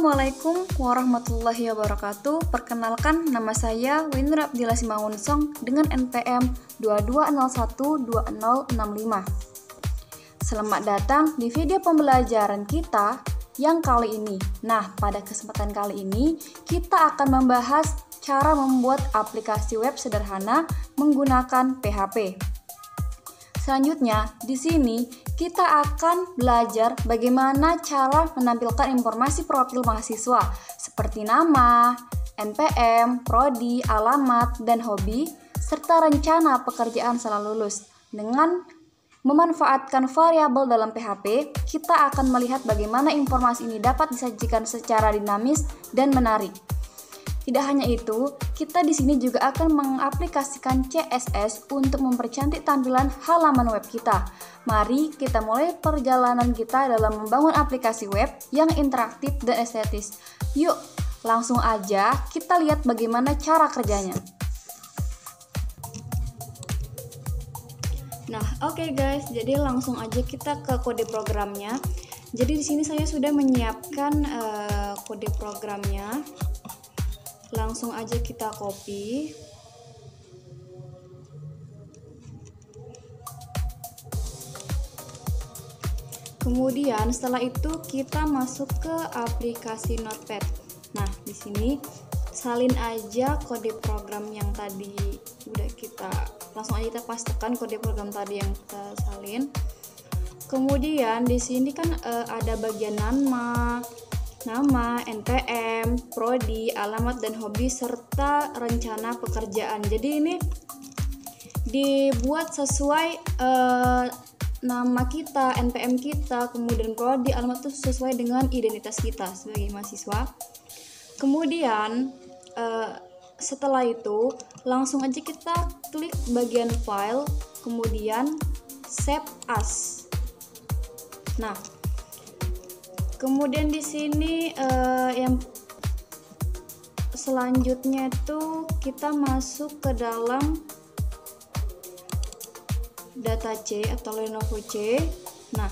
Assalamualaikum warahmatullahi wabarakatuh. Perkenalkan, nama saya Winra Abdillah Simangunsong dengan NPM 22012065. Selamat datang di video pembelajaran kita yang kali ini. Nah, pada kesempatan kali ini kita akan membahas cara membuat aplikasi web sederhana menggunakan PHP. Selanjutnya, di sini kita akan belajar bagaimana cara menampilkan informasi profil mahasiswa seperti nama, NPM, prodi, alamat, dan hobi, serta rencana pekerjaan setelah lulus. Dengan memanfaatkan variabel dalam PHP, kita akan melihat bagaimana informasi ini dapat disajikan secara dinamis dan menarik. Tidak hanya itu, kita di sini juga akan mengaplikasikan CSS untuk mempercantik tampilan halaman web kita. Mari kita mulai perjalanan kita dalam membangun aplikasi web yang interaktif dan estetis. Yuk, langsung aja kita lihat bagaimana cara kerjanya. Nah, oke guys, jadi langsung aja kita ke kode programnya. Jadi di sini saya sudah menyiapkan kode programnya. Langsung aja kita copy. Kemudian setelah itu kita masuk ke aplikasi Notepad. Nah, di sini salin aja kode program yang tadi udah kita pastekan kode program tadi yang kita salin. Kemudian di sini kan ada bagian nama, NPM, prodi, alamat, dan hobi, serta rencana pekerjaan. Jadi ini dibuat sesuai nama kita, NPM kita, kemudian prodi, alamat itu sesuai dengan identitas kita sebagai mahasiswa. Kemudian setelah itu langsung aja kita klik bagian file, kemudian save as. Nah, kemudian di sini yang selanjutnya itu kita masuk ke dalam data C atau Lenovo C. Nah,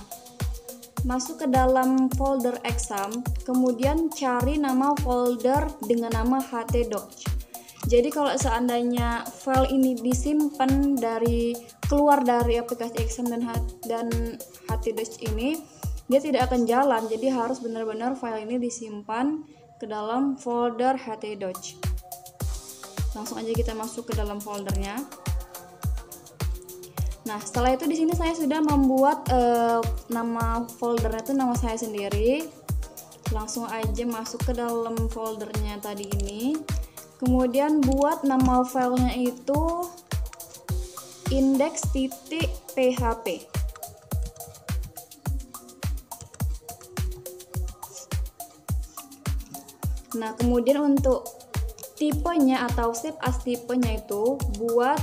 masuk ke dalam folder exam, kemudian cari nama folder dengan nama htdoc. Jadi kalau seandainya file ini disimpan keluar dari aplikasi exam dan htdoc ini, dia tidak akan jalan. Jadi harus benar-benar file ini disimpan ke dalam folder htdoc. Langsung aja kita masuk ke dalam foldernya. Nah, setelah itu di sini saya sudah membuat nama foldernya itu nama saya sendiri. Langsung aja masuk ke dalam foldernya tadi ini. Kemudian buat nama filenya itu index.php. Nah, kemudian untuk tipenya atau save as tipenya itu buat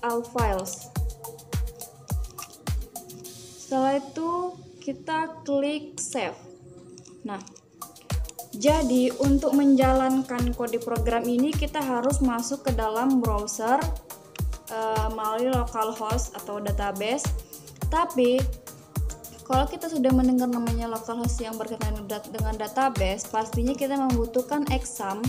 all files. Setelah itu kita klik save. Nah, jadi untuk menjalankan kode program ini kita harus masuk ke dalam browser melalui localhost atau database. Tapi kalau kita sudah mendengar namanya localhost yang berkaitan dengan database, pastinya kita membutuhkan exam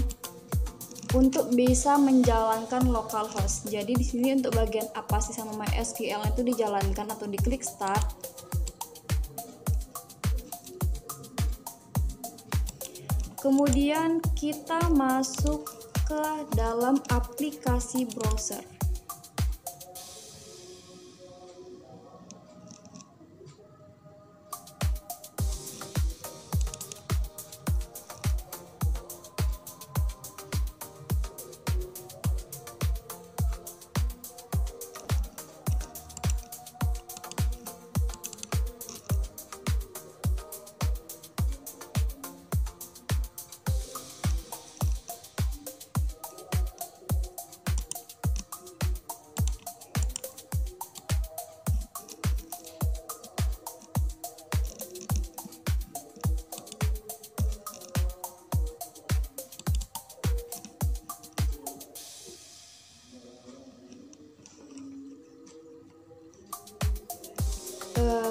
untuk bisa menjalankan localhost. Jadi di sini untuk bagian apa sih sama MySQL itu dijalankan atau diklik start. Kemudian kita masuk ke dalam aplikasi browser.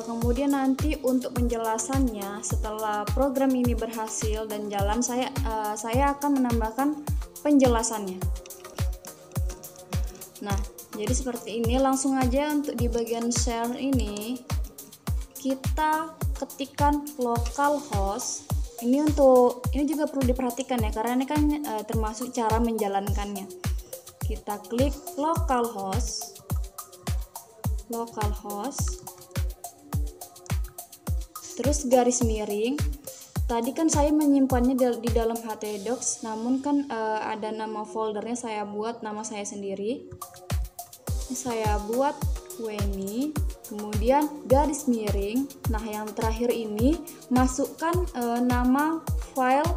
kemudian nanti untuk penjelasannya setelah program ini berhasil dan jalan, saya akan menambahkan penjelasannya. Nah, jadi seperti ini. Langsung aja untuk di bagian share ini kita ketikkan localhost. Ini juga perlu diperhatikan ya, karena ini kan termasuk cara menjalankannya. Kita klik localhost, terus garis miring. Tadi kan saya menyimpannya di dalam htdocs, namun kan ada nama foldernya, saya buat nama saya sendiri. Ini saya buat Weni, kemudian garis miring. Nah, yang terakhir ini masukkan nama file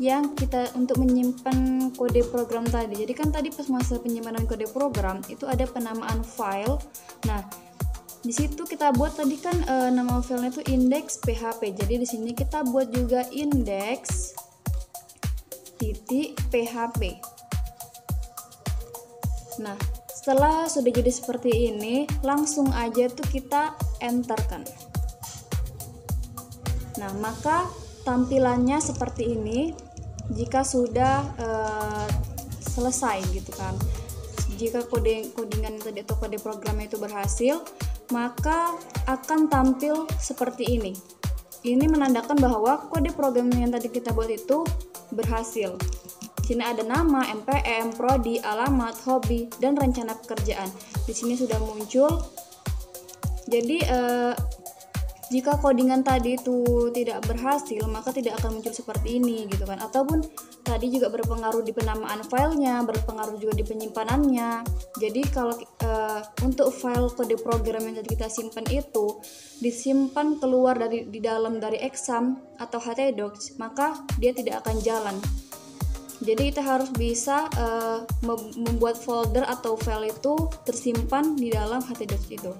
yang kita untuk menyimpan kode program tadi. Jadi kan tadi pas masa penyimpanan kode program itu ada penamaan file. Nah, di situ kita buat tadi kan nama filenya itu index.php. Jadi di sini kita buat juga index.php. Nah, setelah sudah jadi seperti ini, langsung aja tuh kita enterkan. Nah, maka tampilannya seperti ini jika sudah selesai gitu kan. Jika codingan tadi atau kode programnya itu berhasil, maka akan tampil seperti ini. Ini menandakan bahwa kode program yang tadi kita buat itu berhasil. Sini ada nama, NPM, prodi, alamat, hobi, dan rencana pekerjaan. Di sini sudah muncul. Jadi jika codingan tadi itu tidak berhasil, maka tidak akan muncul seperti ini gitu kan. Ataupun tadi juga berpengaruh di penamaan filenya, berpengaruh juga di penyimpanannya. Jadi kalau untuk file kode program yang tadi kita simpan itu disimpan keluar di dalam dari exam atau htdocs, maka dia tidak akan jalan. Jadi kita harus bisa membuat folder atau file itu tersimpan di dalam htdocs itu.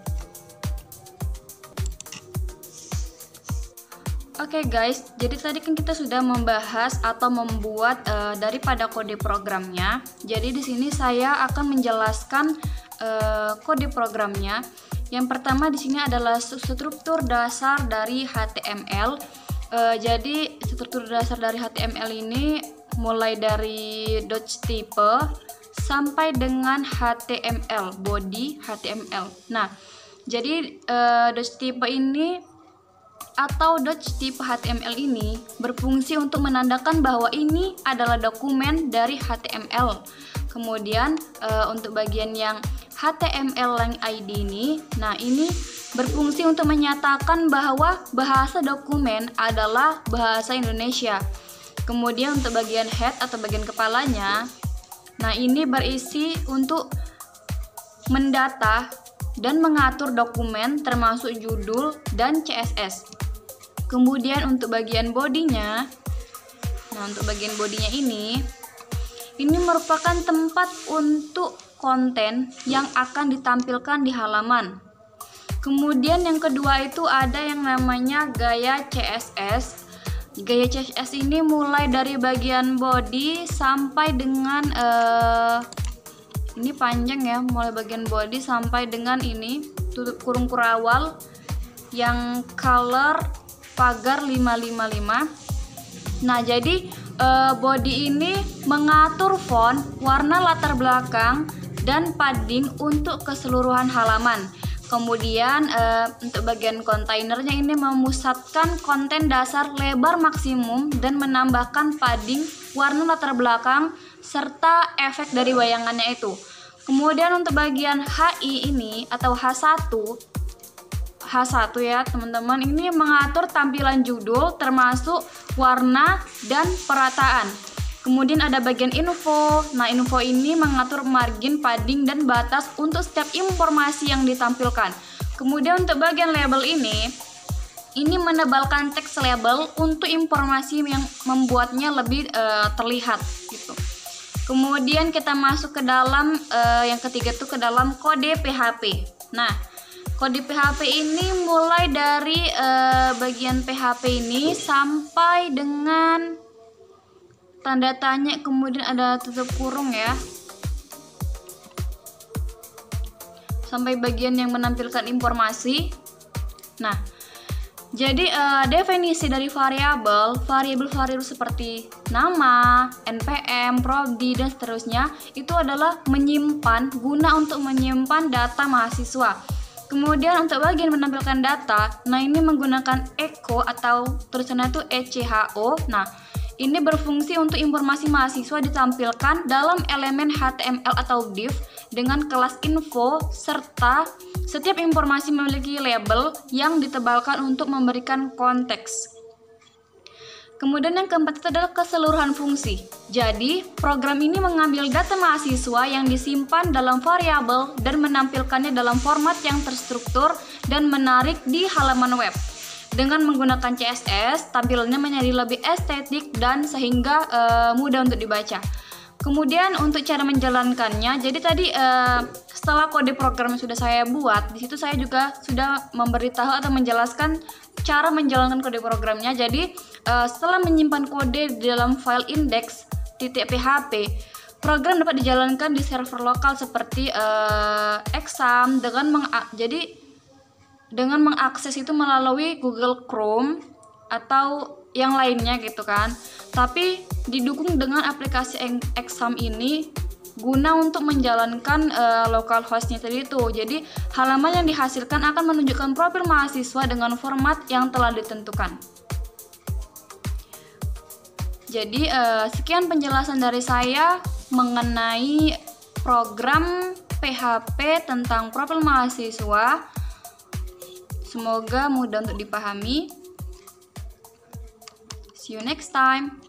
Oke guys, jadi tadi kan kita sudah membahas atau membuat daripada kode programnya. Jadi di sini saya akan menjelaskan kode programnya. Yang pertama di sini adalah struktur dasar dari HTML. Jadi struktur dasar dari HTML ini mulai dari type sampai dengan HTML, body HTML. Nah, jadi type ini atau type HTML ini berfungsi untuk menandakan bahwa ini adalah dokumen dari HTML. Kemudian untuk bagian yang HTML lang ID ini, nah ini berfungsi untuk menyatakan bahwa bahasa dokumen adalah bahasa Indonesia. Kemudian untuk bagian head atau bagian kepalanya, nah ini berisi untuk mendata dan mengatur dokumen termasuk judul dan CSS. Kemudian untuk bagian bodinya, nah untuk bagian bodinya ini merupakan tempat untuk konten yang akan ditampilkan di halaman. Kemudian yang kedua itu ada yang namanya gaya CSS. Gaya CSS ini mulai dari bagian body sampai dengan ini panjang ya, mulai bagian body sampai dengan ini tutup kurung kurawal yang color pagar 555. Nah, jadi body ini mengatur font, warna latar belakang, dan padding untuk keseluruhan halaman. Kemudian untuk bagian kontainernya ini memusatkan konten dasar lebar maksimum dan menambahkan padding, warna latar belakang, serta efek dari bayangannya itu. Kemudian untuk bagian HI ini atau H1 ya teman-teman, ini mengatur tampilan judul termasuk warna dan perataan. Kemudian ada bagian info. Nah, info ini mengatur margin, padding, dan batas untuk setiap informasi yang ditampilkan. Kemudian untuk bagian label ini menebalkan teks label untuk informasi yang membuatnya lebih terlihat gitu. Kemudian kita masuk ke dalam yang ketiga itu ke dalam kode PHP. Nah, kode PHP ini mulai dari bagian PHP ini sampai dengan tanda tanya, kemudian ada tutup kurung ya, sampai bagian yang menampilkan informasi. Nah, jadi definisi dari variabel seperti nama, npm, prodi, dan seterusnya itu adalah guna untuk menyimpan data mahasiswa. Kemudian untuk bagian menampilkan data, nah ini menggunakan echo atau tulisannya itu echo. Nah, ini berfungsi untuk informasi mahasiswa ditampilkan dalam elemen HTML atau div dengan kelas info, serta setiap informasi memiliki label yang ditebalkan untuk memberikan konteks. Kemudian yang keempat itu adalah keseluruhan fungsi. Jadi, program ini mengambil data mahasiswa yang disimpan dalam variabel dan menampilkannya dalam format yang terstruktur dan menarik di halaman web. Dengan menggunakan CSS, tampilannya menjadi lebih estetik dan sehingga mudah untuk dibaca. Kemudian untuk cara menjalankannya, jadi tadi setelah kode program yang sudah saya buat, di situ saya juga sudah memberitahu atau menjelaskan cara menjalankan kode programnya. Jadi setelah menyimpan kode di dalam file index.php, program dapat dijalankan di server lokal seperti exam dengan mengakses itu melalui Google Chrome atau yang lainnya gitu kan. Tapi didukung dengan aplikasi exam ini guna untuk menjalankan localhost-nya tadi itu. Jadi halaman yang dihasilkan akan menunjukkan profil mahasiswa dengan format yang telah ditentukan. Jadi sekian penjelasan dari saya mengenai program PHP tentang profil mahasiswa. Semoga mudah untuk dipahami. See you next time.